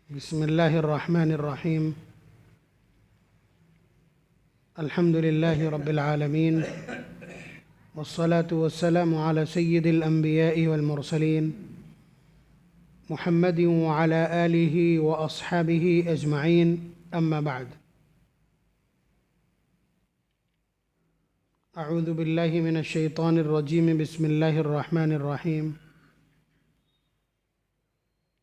बिस्मिल्लाहिर्रहमानिर्रहीम। अल्हम्दुलिल्लाहि रब्बिल आलमीन वस्सलातु वस्सलामु अला सय्यिदिल अंबिया'i वल मुरसलीन मुहम्मदिन व अला आलिहि व अस्हाबिहि अजमईन, अम्मा बाद। अऊज़ु बिल्लाहि मिनश शैतानिर रजीम। बिस्मिल्लाहिर्रहमानिर्रहीम।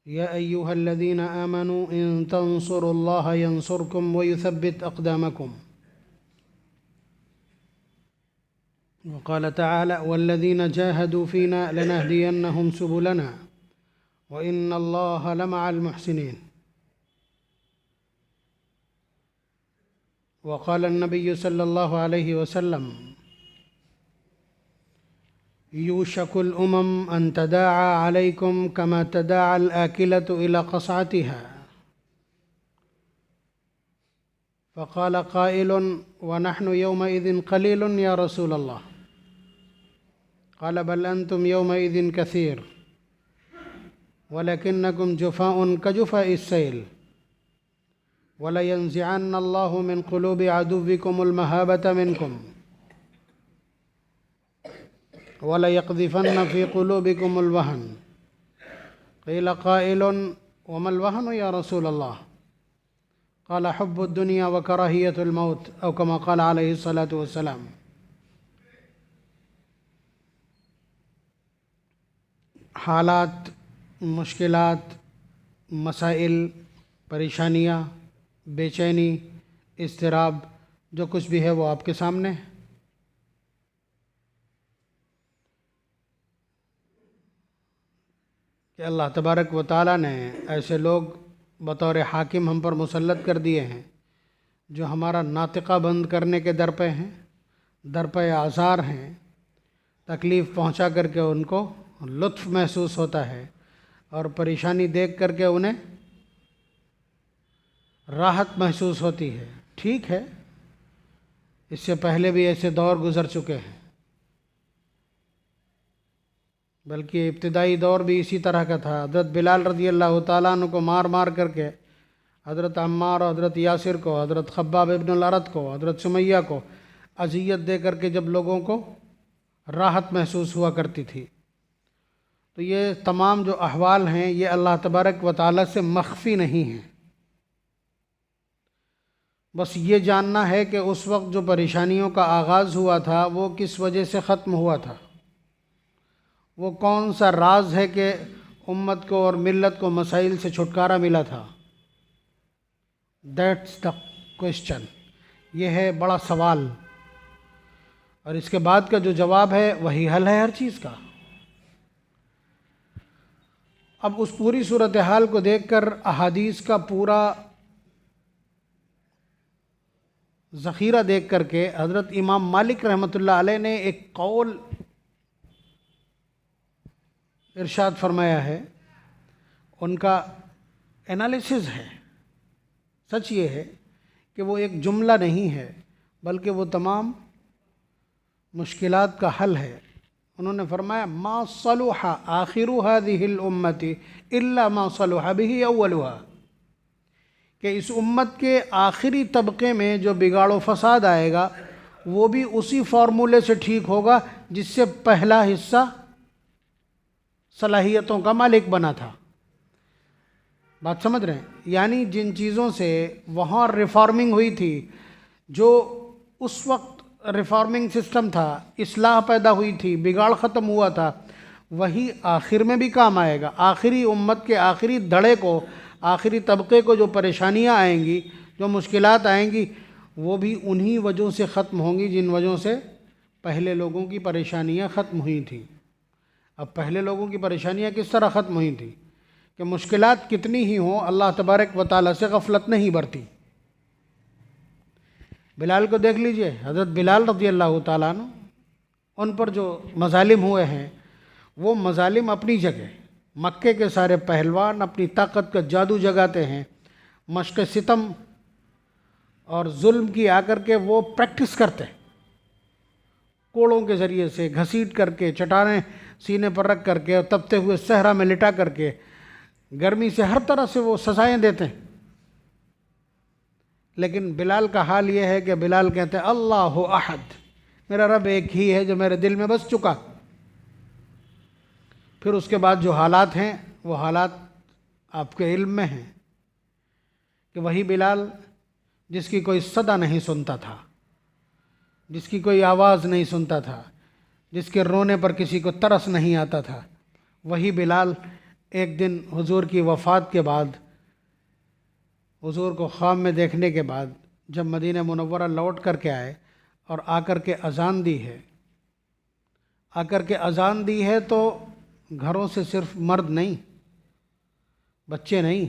या अय्युहल्लज़ीना आमनू इन तंसुरुल्लाह यंसुरकुम व युथब्बित अक़दामकुम। वक़ाल तआला वल्लज़ीना जाहदू फ़ीना लनहदियन्नहुम सुबुलना व इन्नल्लाह लमअल मुहसिनीन। वक़ाल अन्नबिय्यु सल्लल्लाहु अलैहि वसल्लम यूशकुल उमम अन तदाअ अलैकुम कमा तदाअल आकिलतु इला क़सअतिहा। फ़क़ाल क़ाइलुन व नहनु यौमइज़िन क़लीलुन या रसूलल्लाह। क़ाल बल अंतुम यौमइज़िन कसीर वलकिन्नकुम जुफ़ाउन कजुफ़ाइस सैल वलयंज़िअन्नल्लाहु मिन क़ुलूबि अदुव्विकुमुल महाबता मिनकुम वलयक़ज़िफ़न्न फ़ी क़ुलूबिकुमुल वहन। क़ील क़ाइलुन वमल वहनु या रसूलल्लाह। क़ाल हुब्बुद दुनिया व कराहियतुल मौत औ कमा क़ाल अलैहि सलातु वस्सलाम। हालात, मुश्किलात, मसाइल, परेशानियाँ, बेचैनी, इज़्तिराब, जो कुछ भी है वो आपके सामने है। कि अल्लाह तबारक व तआला ने ऐसे लोग बतौर हाकिम हम पर मुसल्लत कर दिए हैं जो हमारा नातिक़ा बंद करने के दर पे हैं, दर पे आज़ार हैं। तकलीफ़ पहुंचा करके उनको लुत्फ़ महसूस होता है और परेशानी देख करके उन्हें राहत महसूस होती है। ठीक है, इससे पहले भी ऐसे दौर गुज़र चुके हैं, बल्कि इब्तिदाई दौर भी इसी तरह का था। हज़रत बिलाल रज़ी अल्लाह तआला अन्हु को मार मार करके हज़रत अम्मार और हज़रत यासिर को, हज़रत खब्बाब इब्न अल-अरत को, हज़रत सुमैया को अज़ियत दे करके जब लोगों को राहत महसूस हुआ करती थी। तो ये तमाम जो अहवाल हैं ये अल्लाह तबारक व तआला से मख्फ़ी नहीं हैं। बस ये जानना है कि उस वक्त जो परेशानियों का आगाज़ हुआ था वो किस वजह से ख़त्म हुआ था, वो कौन सा राज है कि उम्मत को और मिल्लत को मसाइल से छुटकारा मिला था। That's the question. ये है बड़ा सवाल, और इसके बाद का जो जवाब है वही हल है हर चीज़ का। अब उस पूरी सूरत हाल को देखकर अहादीस का पूरा ज़ख़ीरा देख करके हज़रत इमाम मालिक रहमतुल्लाह अलैह ने एक कौल इरशाद फरमाया है। उनका एनालिसिस है। सच ये है कि वो एक जुमला नहीं है, बल्कि वो तमाम मुश्किलात का हल है। उन्होंने फरमाया मा सलुहा आखिरु हाज़िहिल उम्मति इल्ला मा सलुहा बिही अव्वलुहा, कि इस उम्मत के आखिरी तबके में जो बिगाड़ो फसाद आएगा वो भी उसी फार्मूले से ठीक होगा जिससे पहला हिस्सा सलाहियतों का मालिक बना था। बात समझ रहे हैं? यानी जिन चीज़ों से वहाँ रिफॉर्मिंग हुई थी, जो उस वक्त रिफॉर्मिंग सिस्टम था, इस्लाह पैदा हुई थी, बिगाड़ ख़त्म हुआ था, वही आखिर में भी काम आएगा। आखिरी उम्मत के आखिरी धड़े को, आखिरी तबके को जो परेशानियाँ आएंगी, जो मुश्किलात आएंगी, वो भी उन्हीं वजहों से ख़त्म होंगी जिन वजहों से पहले लोगों की परेशानियाँ ख़त्म हुई थी। अब पहले लोगों की परेशानियाँ किस तरह ख़त्म हुई थी कि मुश्किलात कितनी ही हों, अल्लाह तबारक व तआला से गफलत नहीं बरती। बिलाल को देख लीजिए, हज़रत बिलाल रज़ी अल्लाह तआला अन्हु, उन पर जो मज़ालिम हुए हैं वो मज़ालिम अपनी जगह। मक्के के सारे पहलवान अपनी ताकत का जादू जगाते हैं, मश्क सितम और जुल्म की आकर के वो प्रैक्टिस करते हैं। कोड़ों के ज़रिए से घसीट करके, चट्टानें सीने पर रख करके और तपते हुए सहरा में लिटा करके गर्मी से हर तरह से वो सजाएं देते हैं। लेकिन बिलाल का हाल ये है कि बिलाल कहते हैं अल्लाह अहद, मेरा रब एक ही है जो मेरे दिल में बस चुका। फिर उसके बाद जो हालात हैं वो हालात आपके इल्म में हैं कि वही बिलाल जिसकी कोई सदा नहीं सुनता था, जिसकी कोई आवाज़ नहीं सुनता था, जिसके रोने पर किसी को तरस नहीं आता था, वही बिलाल एक दिन हुजूर की वफ़ात के बाद, हुजूर को ख्वाब में देखने के बाद जब मदीना मुनव्वरा लौट कर के आए और आकर के अज़ान दी है, आकर के अज़ान दी है तो घरों से सिर्फ मर्द नहीं, बच्चे नहीं,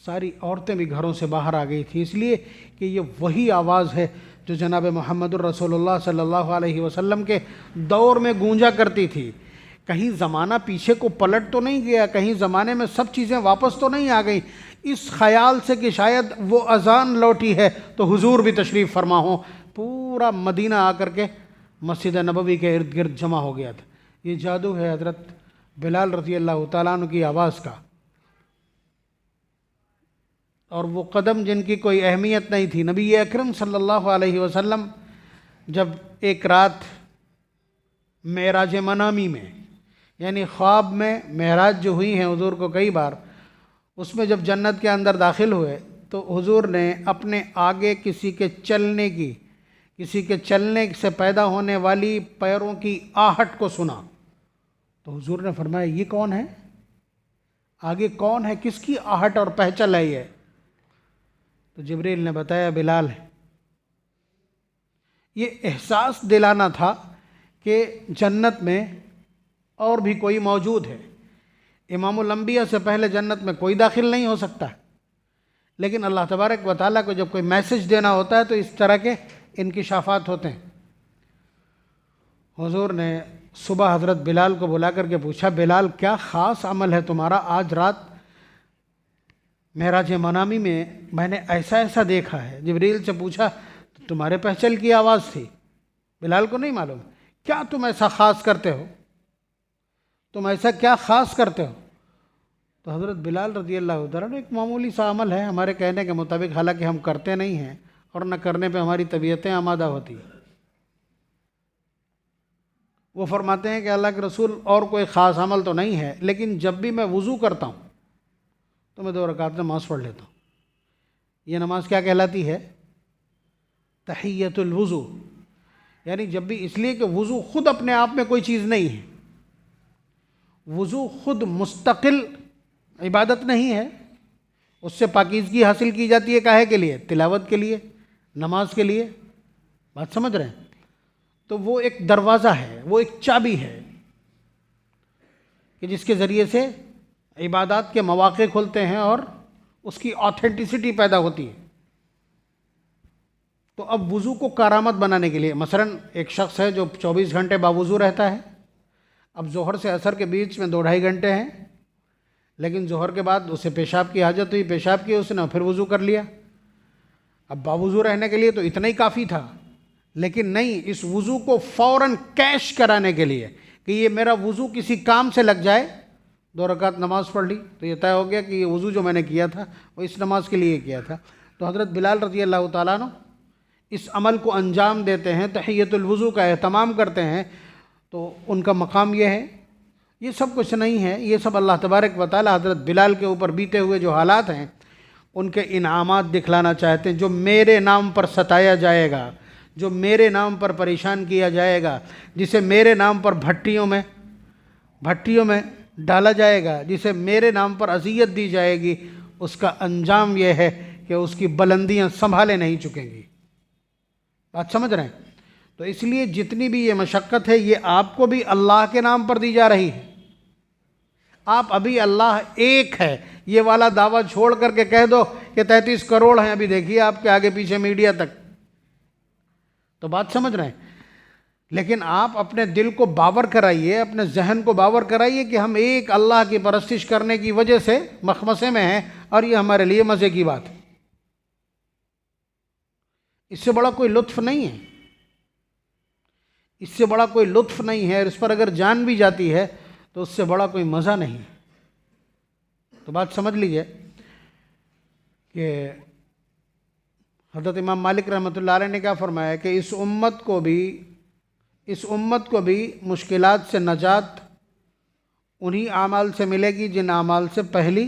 सारी औरतें भी घरों से बाहर आ गई थी, इसलिए कि ये वही आवाज़ है जो जनाब मुहम्मदुर रसूलुल्लाह सल्लल्लाहु अलैहि वसल्लम के दौर में गूंजा करती थी। कहीं ज़माना पीछे को पलट तो नहीं गया, कहीं ज़माने में सब चीज़ें वापस तो नहीं आ गई, इस ख्याल से कि शायद वो अज़ान लौटी है तो हुजूर भी तशरीफ़ फरमा हो। पूरा मदीना आकर के मस्जिद नबवी के इर्द गिर्द जमा हो गया था। ये जादू है हज़रत बिलाल रज़ी अल्लाह तआला अन्हु की आवाज़ का। और वो कदम जिनकी कोई अहमियत नहीं थी, नबी अकरम सल्लल्लाहु अलैहि वसल्लम जब एक रात मेराज मनामी में, यानी ख्वाब में मेराज जो हुई हैं हुजूर को कई बार, उसमें जब जन्नत के अंदर दाखिल हुए तो हुजूर ने अपने आगे किसी के चलने से पैदा होने वाली पैरों की आहट को सुना। तो हुजूर ने फरमाया ये कौन है, आगे कौन है, किसकी आहट और पहचल है ये? तो जिब्रील ने बताया बिलाल है। ये एहसास दिलाना था कि जन्नत में और भी कोई मौजूद है। इमामुल अंबिया से पहले जन्नत में कोई दाखिल नहीं हो सकता, लेकिन अल्लाह तबारक व तआला को जब कोई मैसेज देना होता है तो इस तरह के इंकिशाफात होते हैं। हुजूर ने सुबह हज़रत बिलाल को बुला करके पूछा, बिलाल क्या ख़ास अमल है तुम्हारा? आज रात मेराज मनामी में मैंने ऐसा ऐसा देखा है। जिब्रील से पूछा तो तुम्हारे पहचल की आवाज़ थी, बिलाल को नहीं मालूम, क्या तुम ऐसा ख़ास करते हो, तुम ऐसा क्या ख़ास करते हो? तो हज़रत बिलाल रज़ी अल्लाह तआला अन्हु, एक मामूली सा अमल है हमारे कहने के मुताबिक, हालांकि हम करते नहीं हैं और न करने पे हमारी तबीयतें आमादा होती। वो फरमाते हैं कि अल्लाह के रसूल और कोई ख़ास अमल तो नहीं है, लेकिन जब भी मैं वज़ू करता हूँ तो मैं 2 रकात नमाज़ पढ़ लेता हूँ। ये नमाज क्या कहलाती है? तहियतुल वज़ू। यानी जब भी, इसलिए कि वज़ू ख़ुद अपने आप में कोई चीज़ नहीं है, वज़ू ख़ुद मुस्तकिल इबादत नहीं है, उससे पाकीज़गी हासिल की जाती है। काहे के लिए? तिलावत के लिए, नमाज के लिए। बात समझ रहे हैं? तो वो एक दरवाज़ा है, वो एक चाबी है कि जिसके ज़रिए से इबादत के मौक़े खुलते हैं और उसकी ऑथेंटिसिटी पैदा होती है। तो अब वज़ू को करामत बनाने के लिए, मसलन एक शख्स है जो 24 घंटे बावज़ू रहता है, अब ज़ोहर से असर के बीच में 2-2.5 घंटे हैं, लेकिन ज़ोहर के बाद उसे पेशाब की हाजत हुई, पेशाब किया उसने, फिर वज़ू कर लिया। अब बावज़ू रहने के लिए तो इतना ही काफ़ी था, लेकिन नहीं, इस वज़ू को फ़ौरन कैश कराने के लिए कि ये मेरा वज़ू किसी काम से लग जाए, 2 रकात नमाज़ पढ़ ली तो ये तय हो गया कि ये वज़ू जो मैंने किया था वो इस नमाज के लिए किया था। तो हज़रत बिलाल रज़ी अल्लाह तआला अन्हु इस अमल को अंजाम देते हैं, तहियतुल वज़ू का एहतमाम करते हैं। तो उनका मकाम ये है, ये सब कुछ नहीं है, ये सब अल्लाह तबारक व तआला हज़रत बिलाल के ऊपर बीते हुए जो हालात हैं उनके इनामात दिखलाना चाहते हैं। जो मेरे नाम पर सताया जाएगा, जो मेरे नाम पर परेशान किया जाएगा, जिसे मेरे नाम पर भट्टियों में डाला जाएगा, जिसे मेरे नाम पर अज़ियत दी जाएगी, उसका अंजाम यह है कि उसकी बुलंदियां संभाले नहीं चुकेंगी। बात समझ रहे हैं? तो इसलिए जितनी भी ये मशक्क़त है ये आपको भी अल्लाह के नाम पर दी जा रही है। आप अभी अल्लाह एक है ये वाला दावा छोड़ करके कह दो कि 33 करोड़ हैं, अभी देखिए आपके आगे पीछे मीडिया तक। तो बात समझ रहे हैं? लेकिन आप अपने दिल को बावर कराइए, अपने जहन को बावर कराइए कि हम एक अल्लाह की परस्तिश करने की वजह से मखमसे में हैं और ये हमारे लिए मज़े की बात है। इससे बड़ा कोई लुत्फ़ नहीं है, इससे बड़ा कोई लुत्फ़ नहीं है। और इस पर अगर जान भी जाती है तो उससे बड़ा कोई मज़ा नहीं है। तो बात समझ लीजिए कि हज़रत इमाम मालिक रहमतुल्लाह अलैह ने क्या फरमाया कि इस उम्मत को भी मुश्किलात से नजात उन्हीं आमाल से मिलेगी जिन आमाल से पहली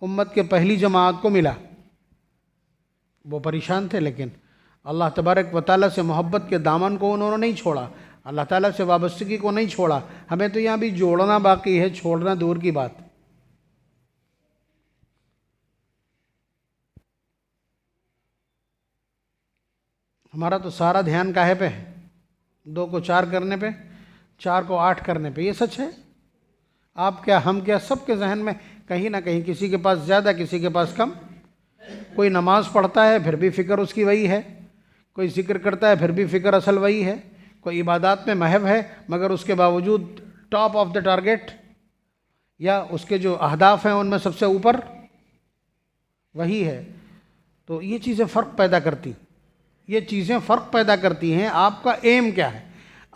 उम्मत के पहली जमात को मिला। वो परेशान थे, लेकिन अल्लाह तबारक व तआला से मोहब्बत के दामन को उन्होंने नहीं छोड़ा, अल्लाह ताला से वाबस्तगी को नहीं छोड़ा। हमें तो यहाँ भी जोड़ना बाकी है, छोड़ना दूर की बात। हमारा तो सारा ध्यान काहे पे है? 2 को 4 करने पे, 4 को 8 करने पे। ये सच है। आप क्या, हम क्या, सबके जहन में कहीं ना कहीं किसी के पास ज़्यादा, किसी के पास कम। कोई नमाज पढ़ता है फिर भी फ़िक्र उसकी वही है, कोई ज़िक्र करता है फिर भी फ़िक्र असल वही है, कोई इबादत में महव है मगर उसके बावजूद टॉप ऑफ द टारगेट या उसके जो अहदाफ हैं उनमें सबसे ऊपर वही है। तो ये चीज़ें फ़र्क पैदा करती हैं। आपका एम क्या है?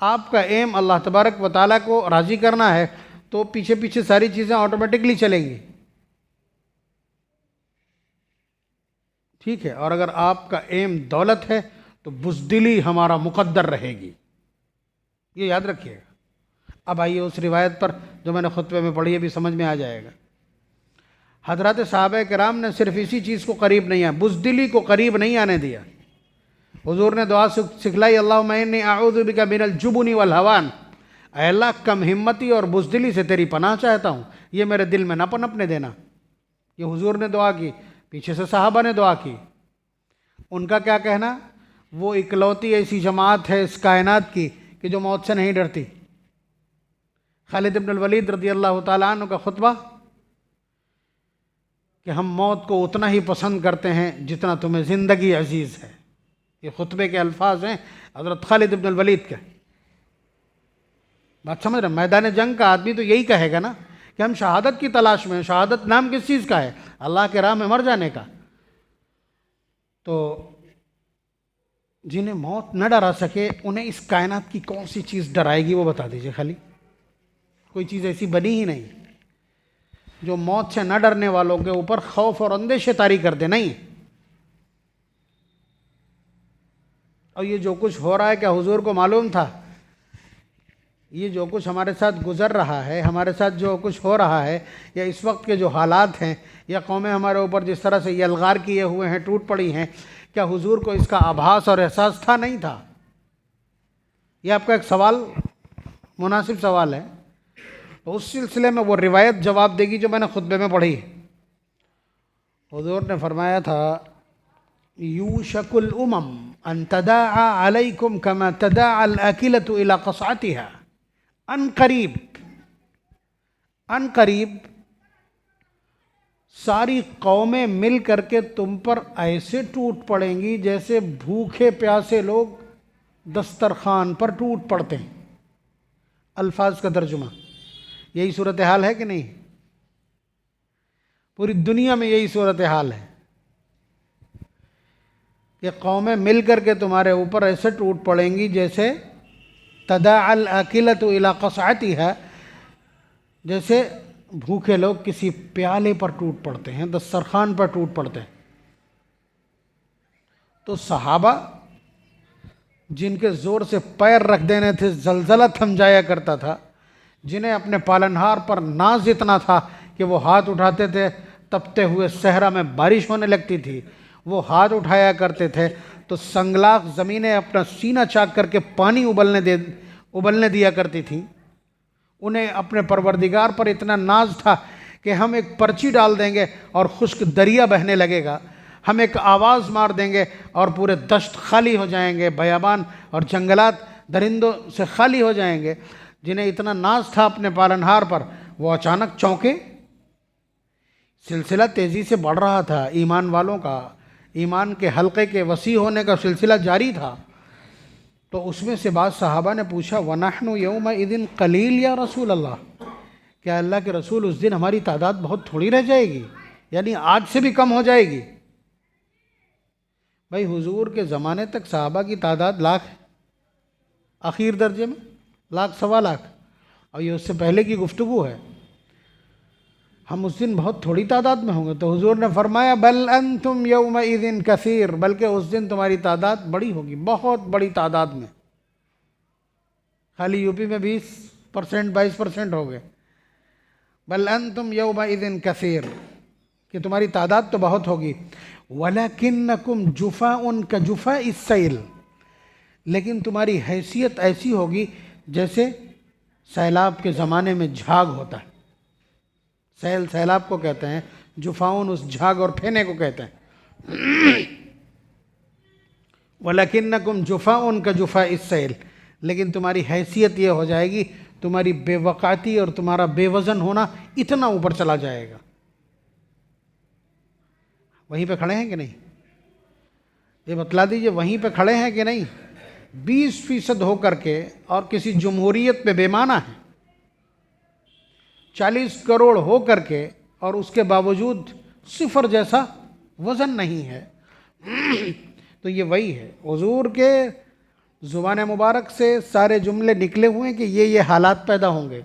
आपका एम अल्लाह तबारक व तआला को राज़ी करना है तो पीछे पीछे सारी चीज़ें ऑटोमेटिकली चलेंगी, ठीक है। और अगर आपका एम दौलत है तो बुज़दिली हमारा मुकद्दर रहेगी, ये याद रखिएगा। अब आइए उस रिवायत पर जो मैंने खुतबे में पढ़ी, अभी समझ में आ जाएगा। हज़रत सहाबा किराम ने सिर्फ इसी चीज़ को करीब नहीं आया, बुज़दिली को करीब नहीं आने दिया। हुज़ूर ने दुआ सिखलाई, अल्लाहुम्मा इन्नी अऊज़ु बिका मिनल जुबनी वल हवान, अल्लाह कम हिम्मती और बुज़दिली से तेरी पनाह चाहता हूँ, ये मेरे दिल में ना पनपने देना। ये हुज़ूर ने दुआ की, पीछे से सहाबा ने दुआ की। उनका क्या कहना? वो इकलौती ऐसी जमात है इस कायनात की कि जो मौत से नहीं डरती। खालिद इब्न वलीद रज़ी अल्लाह तआला अन्हु का खुतबा कि हम मौत को उतना ही पसंद करते हैं जितना तुम्हें ज़िंदगी अजीज़ है। ये खुतबे के अल्फाज हैं हज़रत खालिद इब्न वलीद के। बात समझ रहे? मैदान जंग का आदमी तो यही कहेगा ना कि हम शहादत की तलाश में हैं। शहादत नाम किस चीज़ का है? अल्लाह के राह में मर जाने का। तो जिन्हें मौत न डरा सके उन्हें इस कायनात की कौन सी चीज़ डराएगी वो बता दीजिए। खाली कोई चीज़ ऐसी बनी ही नहीं जो मौत से न डरने वालों के ऊपर खौफ और अंदेशे तारी कर दे। नहीं। और ये जो कुछ हो रहा है क्या हुजूर को मालूम था? ये जो कुछ हमारे साथ गुजर रहा है, हमारे साथ जो कुछ हो रहा है, या इस वक्त के जो हालात हैं, या कौमें हमारे ऊपर जिस तरह से यलगार किए हुए हैं, टूट पड़ी हैं, क्या हुजूर को इसका आभास और एहसास था? नहीं था। ये आपका एक सवाल, मुनासिब सवाल है। तो उस सिलसिले में वो रिवायत जवाब देगी जो मैंने खुतबे में पढ़ी। हुजूर ने फरमाया था, यूशकुल उमम अन तदाआ अलैकुम कमा तदाआ अल अकिलतु इला क़सअतिहा। अन करीब सारी कौमें मिल करके तुम पर ऐसे टूट पड़ेंगी जैसे भूखे प्यासे लोग दस्तरखान पर टूट पड़ते हैं। अल्फाज का तर्जुमा। यही सूरत हाल है कि नहीं? पूरी दुनिया में यही सूरत हाल है कि कौमें मिल करके तुम्हारे ऊपर ऐसे टूट पड़ेंगी जैसे तदाअल अकिलतु इला क़सअतिहा, जैसे भूखे लोग किसी प्याले पर टूट पड़ते हैं, दस्तरखान पर टूट पड़ते हैं। तो सहाबा जिनके ज़ोर से पैर रख देने थे जलजला थम जाया करता था, जिन्हें अपने पालनहार पर नाज इतना था कि वो हाथ उठाते थे, तपते हुए सहरा में बारिश होने लगती थी, वो हाथ उठाया करते थे तो संगलाख ज़मीनें अपना सीना चाक करके पानी उबलने दिया करती थी। उन्हें अपने परवरदिगार पर इतना नाज था कि हम एक पर्ची डाल देंगे और खुश्क दरिया बहने लगेगा, हम एक आवाज़ मार देंगे और पूरे दश्त खाली हो जाएंगे, बयाबान और जंगलात दरिंदों से खाली हो जाएंगे। जिन्हें इतना नाज था अपने पालनहार पर, वो अचानक चौंके। सिलसिला तेज़ी से बढ़ रहा था ईमान वालों का, ईमान के हल्के के वसी होने का सिलसिला जारी था। तो उसमें से बाद सहाबा ने पूछा, वनहनु यौमइज़िन कलील या रसूल अल्लाह, क्या अल्लाह के रसूल उस दिन हमारी तादाद बहुत थोड़ी रह जाएगी, यानी आज से भी कम हो जाएगी? भाई हुजूर के ज़माने तक सहाबा की तादाद लाख, आखिर दर्जे में लाख सवा लाख, और ये उससे पहले की गुफ्तगू है। हम उस दिन बहुत थोड़ी तादाद में होंगे। तो हुजूर ने फरमाया बल अंतुम यौमइज़िन कसीर, बल्कि उस दिन तुम्हारी तादाद बड़ी होगी, बहुत बड़ी तादाद में। खाली यूपी में 20% 22% हो गए। बल अंतुम यौमइज़िन कसीर, कि तुम्हारी तादाद तो बहुत होगी। वलकिन्नकुम जुफ़ाउन कजुफ़ाइस सैल, लेकिन तुम्हारी हैसियत ऐसी होगी जैसे सैलाब के ज़माने में झाग होता है। सैल सैलाब को कहते हैं, जुफ़ाउन उस झाग और फेने को कहते हैं। वलकिन्नकुम जुफ़ाउन कजुफ़ाइस सैल, लेकिन तुम्हारी हैसियत ये हो जाएगी, तुम्हारी बेवकाती और तुम्हारा बेवज़न होना इतना ऊपर चला जाएगा। वहीं पे खड़े हैं कि नहीं? ये बतला दीजिए, वहीं पे खड़े हैं कि नहीं? 20% होकर के और किसी जमहूरियत पे बेमाना है, 40 करोड़ हो करके और उसके बावजूद सिफर जैसा वज़न नहीं है। तो ये वही है, हुजूर के ज़ुबान मुबारक से सारे जुमले निकले हुए हैं कि ये हालात पैदा होंगे।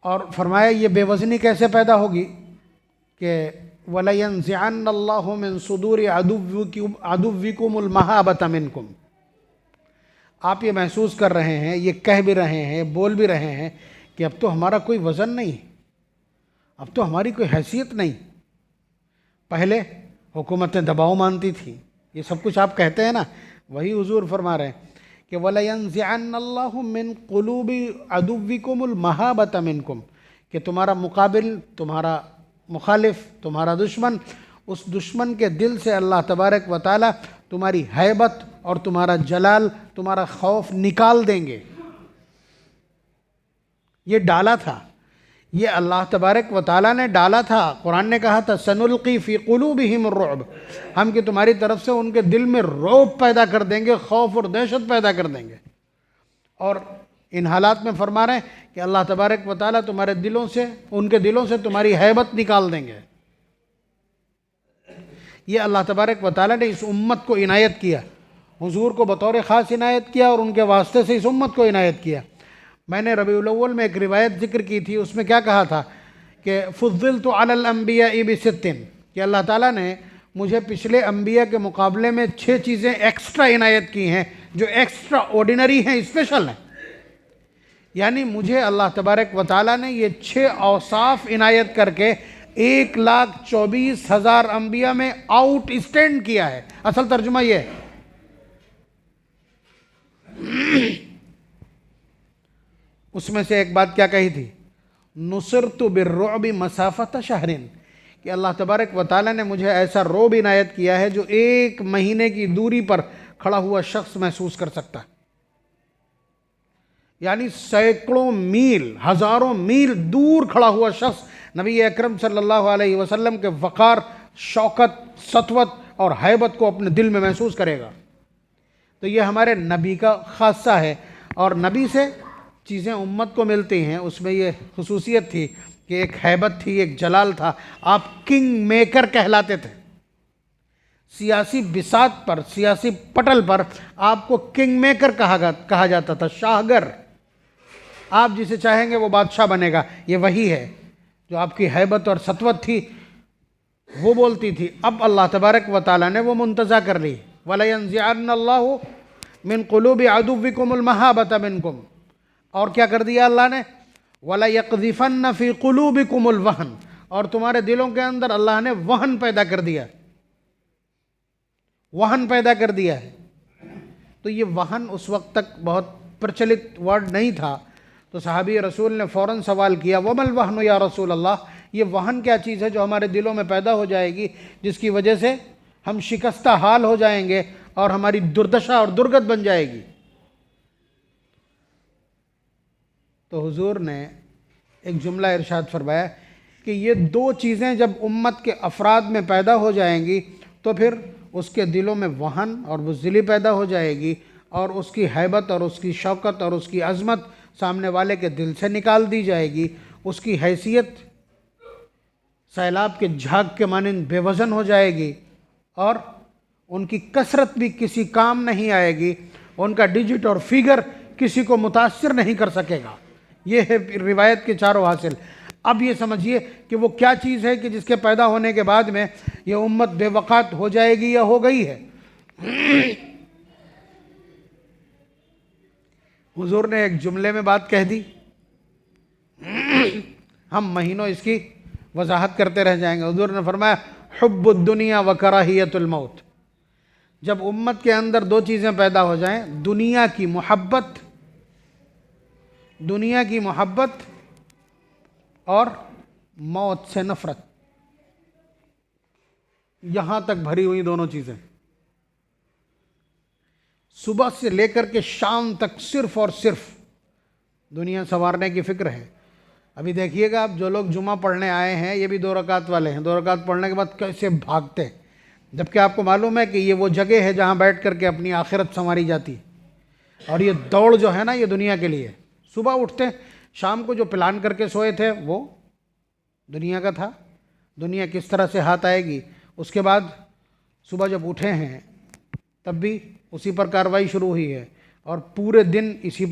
और फरमाया ये बेवज़नी कैसे पैदा होगी कि वलयंज़िअन्नल्लाहु मिन सुदूरि अदुव्विकुमुल महाबत मिनकुम। आप ये महसूस कर रहे हैं, ये कह भी रहे हैं, बोल भी रहे हैं कि अब तो हमारा कोई वज़न नहीं, अब तो हमारी कोई हैसियत नहीं। पहले हुकूमतें दबाव मानती थी, ये सब कुछ आप कहते हैं ना, वही हुजूर फरमा रहे हैं कि वलयंज़िअन्नल्लाहु मिन क़ुलूबि अदुव्विकुमुल महाबत मिनकुम, कि तुम्हारा मुकाबिल, तुम्हारा मुखालिफ, तुम्हारा दुश्मन, उस दुश्मन के दिल से अल्लाह तबारक व तआला तुम्हारी हैबत और तुम्हारा जलाल, तुम्हारा खौफ निकाल देंगे। ये डाला था, ये अल्लाह तबारक व तआला ने डाला था। कुरान ने कहा था सनुल्क़ी फ़ी क़ुलूबिहिम रुअब, हम कि तुम्हारी तरफ से उनके दिल में रौब पैदा कर देंगे, खौफ और दहशत पैदा कर देंगे। और इन हालात में फरमा रहे हैं कि अल्लाह तबारक व तआला तुम्हारे दिलों से, उनके दिलों से तुम्हारी हैबत निकाल देंगे। ये अल्लाह तबारक व तआला ने इस उम्मत को इनायत किया, हुजूर को बतौर ख़ास इनायत किया और उनके वास्ते से इस उम्मत को इनायत किया। मैंने रबीउल अव्वल में एक रिवायत जिक्र की थी, उसमें क्या कहा था कि फ़ुद्दिलतु अलल अंबिया बिसित्तिन, कि अल्लाह ताला ने मुझे पिछले अंबिया के मुकाबले में 6 चीज़ें एक्स्ट्रा इनायत की हैं, जो एक्स्ट्रा ऑर्डिनरी हैं, स्पेशल हैं। यानी मुझे अल्लाह तबारक व तआला ने ये 6 औसाफ इनायत करके 1,24,000 अंबिया में आउट स्टैंड किया है। असल तर्जुमा ये है। उसमें से एक बात क्या कही थी, नुसरतु बिर्रुअबि मसाफत शहरिन, कि अल्लाह तबारक व तआला ने मुझे ऐसा रोब इनायत किया है जो 1 महीने की दूरी पर खड़ा हुआ शख्स महसूस कर सकता है। यानी सैकड़ों मील, हज़ारों मील दूर खड़ा हुआ शख्स नबी अकरम सल्लल्लाहु अलैहि वसल्लम के वक़ार, शौकत, सतवत और हैबत को अपने दिल में महसूस करेगा। तो ये हमारे नबी का ख़ासा है, और नबी से चीज़ें उम्मत को मिलती हैं। उसमें ये खुसूसियत थी कि एक हैबत थी, एक जलाल था। आप किंग मेकर कहलाते थे। सियासी बिसात पर, सियासी पटल पर आपको किंग मेकर कहा जाता था, शाहगर। आप जिसे चाहेंगे वो बादशाह बनेगा। ये वही है जो आपकी हैबत और सतवत थी, वो बोलती थी। अब अल्लाह तबारक व तआला ने वो मुंतज़ा कर ली, वलयंज़िअन्नल्लाहु मिन क़ुलूबि अदुव्विकुमुल महाबत मिनकुम। और क्या कर दिया अल्लाह ने, वलयक़ज़िफ़न्न फ़ी क़ुलूबिकुमुल वहन, और तुम्हारे दिलों के अंदर अल्लाह ने वहन पैदा कर दिया, वहन पैदा कर दिया है। तो ये वहन उस वक्त तक बहुत प्रचलित वर्ड नहीं था। तो सहाबी रसूल ने फ़ौरन सवाल किया, वमल वहन या रसूल अल्लाह, ये वहन क्या चीज़ है जो हमारे दिलों में पैदा हो जाएगी, जिसकी वजह से हम शिकस्ता हाल हो जाएंगे और हमारी दुर्दशा और दुर्गत बन जाएगी। तो हुजूर ने एक जुमला इरशाद फरमाया कि ये 2 चीज़ें जब उम्मत के अफराद में पैदा हो जाएंगी तो फिर उसके दिलों में वहन और बुज़दिली पैदा हो जाएगी, और उसकी हैबत और उसकी शौकत और उसकी अज़मत सामने वाले के दिल से निकाल दी जाएगी। उसकी हैसियत सैलाब के झाग के मानिंद बेवज़न हो जाएगी, और उनकी कसरत भी किसी काम नहीं आएगी। उनका डिजिट और फिगर किसी को मुतासिर नहीं कर सकेगा। ये है रिवायत के चारों हासिल। अब ये समझिए कि वो क्या चीज़ है कि जिसके पैदा होने के बाद में ये उम्मत बेवक़ात हो जाएगी या हो गई है। हुजूर ने एक जुमले में बात कह दी, हम महीनों इसकी वजाहत करते रह जाएंगे। हुजूर ने फरमाया हुब्बुद दुनिया व कराहियतुल मौत। जब उम्मत के अंदर दो चीज़ें पैदा हो जाएं, दुनिया की मोहब्बत और मौत से नफरत, यहां तक भरी हुई दोनों चीज़ें, सुबह से लेकर के शाम तक सिर्फ और सिर्फ दुनिया संवारने की फिक्र है। अभी देखिएगा आप, जो लोग जुमा पढ़ने आए हैं ये भी 2 रकात वाले हैं, 2 रकात पढ़ने के बाद कैसे भागते हैं, जबकि आपको मालूम है कि ये वो जगह है जहाँ बैठ करके अपनी आखिरत संवारी जाती है। और ये दौड़ जो है ना, ये दुनिया के लिए। सुबह उठते हैं, शाम को जो प्लान करके सोए थे वो दुनिया का था, दुनिया किस तरह से हाथ आएगी। उसके बाद सुबह जब उठे हैं तब भी उसी पर कार्रवाई शुरू हुई है, और पूरे दिन इसी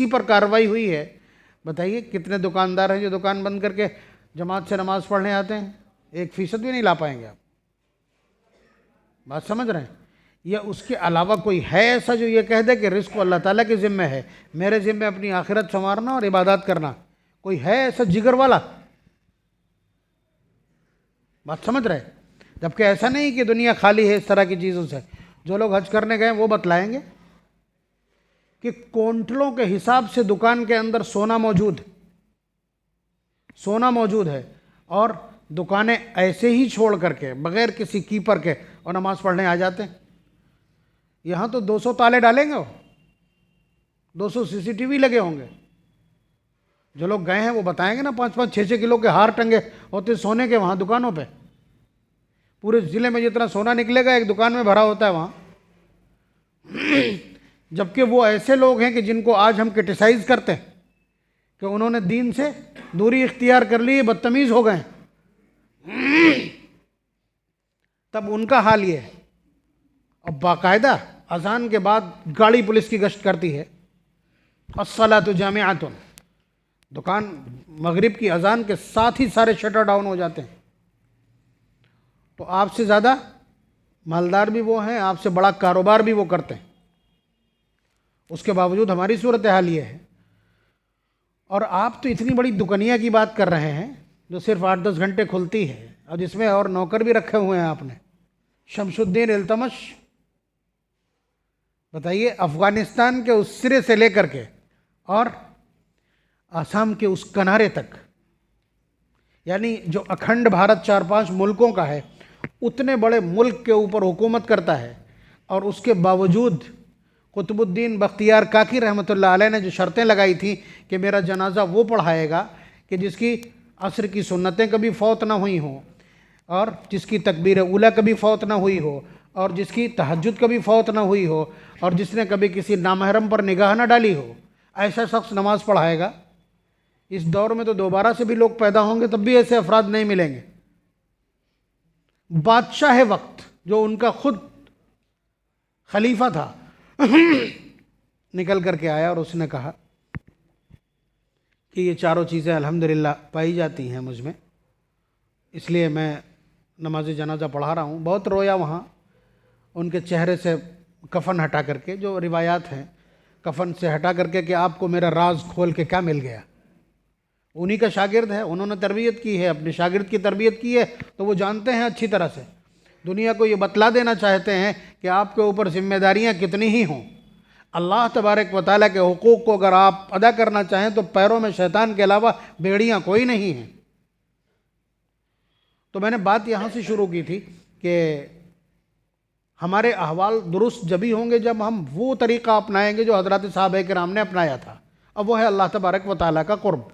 पर कार्रवाई हुई है। बताइए कितने दुकानदार हैं जो दुकान बंद करके जमात से नमाज़ पढ़ने आते हैं, 1% भी नहीं ला पाएंगे आप। बात समझ रहे हैं? या उसके अलावा कोई है ऐसा जो ये कह दे कि रिस्क अल्लाह ताला के ज़िम्मे है, मेरे ज़िम्मे अपनी आखिरत संवारना और इबादत करना? कोई है ऐसा जिगर वाला? बात समझ रहे? जबकि ऐसा नहीं कि दुनिया खाली है इस तरह की चीज़ों से। जो लोग हज करने गए वो बतलाएंगे कि क्विंटलों के हिसाब से दुकान के अंदर सोना मौजूद है, और दुकानें ऐसे ही छोड़ करके बगैर किसी कीपर के और नमाज़ पढ़ने आ जाते हैं। यहाँ तो 200 ताले डालेंगे, वो 200 CCTV लगे होंगे। जो लोग गए हैं वो बताएंगे ना, 5-5, 6-6 किलो के हार टंगे होते सोने के वहाँ दुकानों पे। पूरे ज़िले में जितना सोना निकलेगा एक दुकान में भरा होता है वहाँ। जबकि वो ऐसे लोग हैं कि जिनको आज हम क्रिटिसाइज़ करते हैं कि उन्होंने दीन से दूरी इख्तियार कर ली, बदतमीज़ हो गए, तब उनका हाल ये है। और बाकायदा अजान के बाद गाड़ी पुलिस की गश्त करती है, अस्सलातु जामिअतुन, दुकान मगरिब की अजान के साथ ही सारे शटर डाउन हो जाते हैं। तो आपसे ज़्यादा मालदार भी वो हैं, आपसे बड़ा कारोबार भी वो करते हैं। उसके बावजूद हमारी सूरत हाल ये है। और आप तो इतनी बड़ी दुकानिया की बात कर रहे हैं जो सिर्फ 8-10 घंटे खुलती है, और जिसमें और नौकर भी रखे हुए हैं आपने, शमशुद्दीन इल्तमश। बताइए, अफ़गानिस्तान के उस सिरे से लेकर के और आसाम के उस किनारे तक, यानी जो अखंड भारत 4-5 मुल्कों का है, उतने बड़े मुल्क के ऊपर हुकूमत करता है। और उसके बावजूद कुतुबुद्दीन बख्तियार काकी रहमतुल्लाह अलैह ने जो शर्तें लगाई थी कि मेरा जनाजा वो पढ़ाएगा कि जिसकी असर की सुन्नतें कभी फौत ना हुई हों, और जिसकी तकबीर उला कभी फौत ना हुई हो, और जिसकी तहज्जुद कभी फौत ना हुई हो, और जिसने कभी किसी नामहरम पर निगाह ना डाली हो, ऐसा शख्स नमाज़ पढ़ाएगा। इस दौर में तो दोबारा से भी लोग पैदा होंगे तब भी ऐसे अफराद नहीं मिलेंगे। बादशाह वक्त जो उनका खुद खलीफा था निकल करके आया और उसने कहा कि ये चारों चीज़ें अल्हम्दुलिल्लाह पाई जाती हैं मुझ में, इसलिए मैं नमाज जनाजा पढ़ा रहा हूँ। बहुत रोया वहाँ, उनके चेहरे से कफन हटा करके, जो रिवायात हैं कफन से हटा करके कि आपको मेरा राज खोल के क्या मिल गया। उन्हीं का शागिर्द है, उन्होंने तरबियत की है, अपने शागिर्द की तरबियत की है, तो वो जानते हैं अच्छी तरह से। दुनिया को ये बतला देना चाहते हैं कि आपके ऊपर जिम्मेदारियां कितनी ही हों। अल्लाह तबारक व तआला के हुकूक को अगर आप अदा करना चाहें तो पैरों में शैतान के अलावा बेड़ियां कोई नहीं हैं। तो मैंने बात यहाँ से शुरू की थी कि हमारे अहवाल दुरुस्त जभी होंगे जब हम वो तरीक़ा अपनाएंगे जो हज़रत सहाबा किराम ने अपनाया था, अब वो है अल्लाह तबारक व तआला का क़ुर्ब।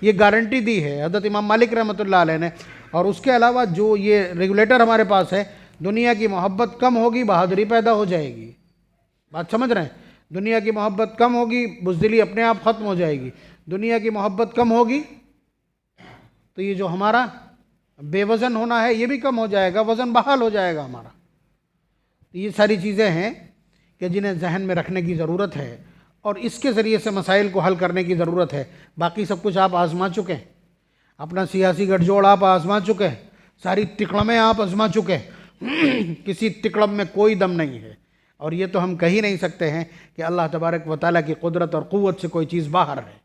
ये गारंटी दी है हज़रत इमाम मालिक रहमतुल्लाह अलैह ने। और उसके अलावा जो ये रेगुलेटर हमारे पास है, दुनिया की मोहब्बत कम होगी, बहादुरी पैदा हो जाएगी। बात समझ रहे हैं? दुनिया की मोहब्बत कम होगी, बुज़दिली अपने आप ख़त्म हो जाएगी। दुनिया की मोहब्बत कम होगी तो ये जो हमारा बेवज़न होना है ये भी कम हो जाएगा, वज़न बहाल हो जाएगा हमारा। तो ये सारी चीज़ें हैं कि जिन्हें जहन में रखने की ज़रूरत है। और इसके ज़रिए से मसाइल को हल करने की ज़रूरत है। बाकी सब कुछ आप आज़मा चुके हैं, अपना सियासी गठजोड़ आप आज़मा चुके हैं, सारी तिकड़में आप आज़मा चुके हैं किसी तिकड़म में कोई दम नहीं है। और ये तो हम कह ही नहीं सकते हैं कि अल्लाह तबारक व तआला की कुदरत और क़ुव्वत से कोई चीज़ बाहर है।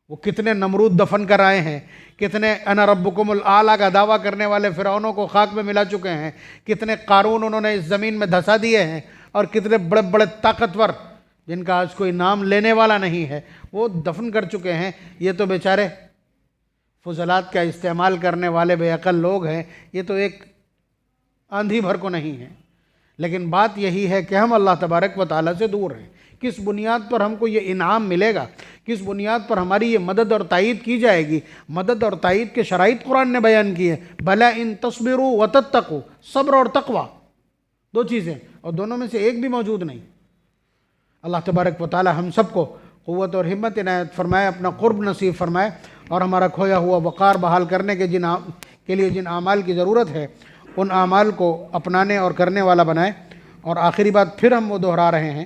वो कितने नमरूद दफन कर आए हैं, कितने अना रब्बुकुमुल आला का दावा करने वाले फ़िरौनों को खाक में मिला चुके हैं, कितने कारून उन्होंने इस ज़मीन में धंसा दिए हैं, और कितने बड़े बड़े ताकतवर जिनका आज कोई नाम लेने वाला नहीं है वो दफन कर चुके हैं। ये तो बेचारे फजलात का इस्तेमाल करने वाले बेअकल लोग हैं, ये तो एक आंधी भर को नहीं है। लेकिन बात यही है कि हम अल्लाह तबारक व तआला से दूर हैं। किस बुनियाद पर हमको ये इनाम मिलेगा, किस बुनियाद पर हमारी ये मदद और तायीद की जाएगी। मदद और तायीद के शराइत कुरान ने बयान किए, भला इन तस्बिरु व तत्तकू, सब्र और तकवा, दो चीज़ें, और दोनों में से एक भी मौजूद नहीं। अल्लाह तबारक व तआला हम सबको क़ुव्वत और हिम्मत इनायत फरमाए, अपना क़ुर्ब नसीब फरमाए, और हमारा खोया हुआ वक़ार बहाल करने के के लिए जिन आमाल की ज़रूरत है उन आमाल को अपनाने और करने वाला बनाए। और आखिरी बात फिर हम वो दोहरा रहे हैं